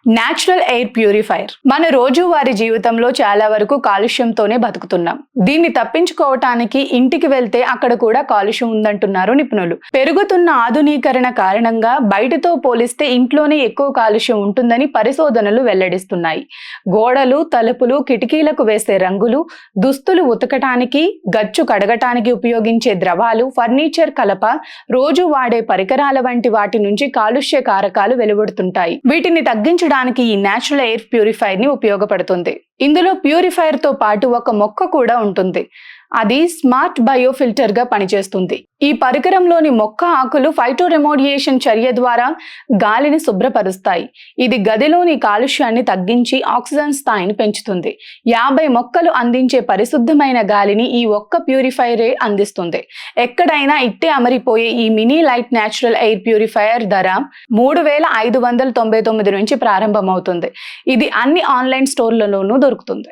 Natural air purifier మన రోజువారీ జీవితంలో చాలా వరకు కాలుష్యంతోనే బతుకుతున్నాం. దీన్ని తప్పించుకోవటానికి ఇంటికి వెళ్తే అక్కడ కూడా కాలుష్యం ఉందంటున్నారు నిపుణులు. పెరుగుతున్న ఆధునీకరణ కారణంగా బయటతో పోలిస్తే ఇంట్లోనే ఎక్కువ కాలుష్యం ఉంటుందని పరిశోధనలు వెల్లడిస్తున్నాయి. గోడలు, తలుపులు, కిటికీలకు వేసే రంగులు, దుస్తులు ఉతకటానికి, గచ్చు కడగటానికి ఉపయోగించే ద్రవాలు, ఫర్నిచర్ కలప, రోజు వాడే పరికరాల వంటి వాటి నుంచి కాలుష్య కారకాలు వెలువడుతుంటాయి. వీటిని తగ్గించడానికి ఈ న్యాచురల్ ఎయిర్ ప్యూరిఫైయర్ ని ఉపయోగపడుతుంది. ఇందులో ప్యూరిఫైయర్ తో పాటు ఒక మొక్క కూడా ఉంటుంది. అది స్మార్ట్ బయో ఫిల్టర్ గా పనిచేస్తుంది. ఈ పరికరంలోని మొక్క ఆకులు ఫైటోరెమోడియేషన్ చర్య ద్వారా గాలిని శుభ్రపరుస్తాయి. ఇది గదిలోని కాలుష్యాన్ని తగ్గించి ఆక్సిజన్ స్థాయిని పెంచుతుంది. 50 మొక్కలు అందించే పరిశుద్ధమైన గాలిని ఈ ఒక్క ప్యూరిఫైయరే అందిస్తుంది. ఎక్కడైనా ఇట్టే అమరిపోయే ఈ mini light natural air purifier ధర 3,599 నుంచి ప్రారంభమవుతుంది. ఇది అన్ని ఆన్లైన్ స్టోర్లలోనూ దొరుకుతుంది.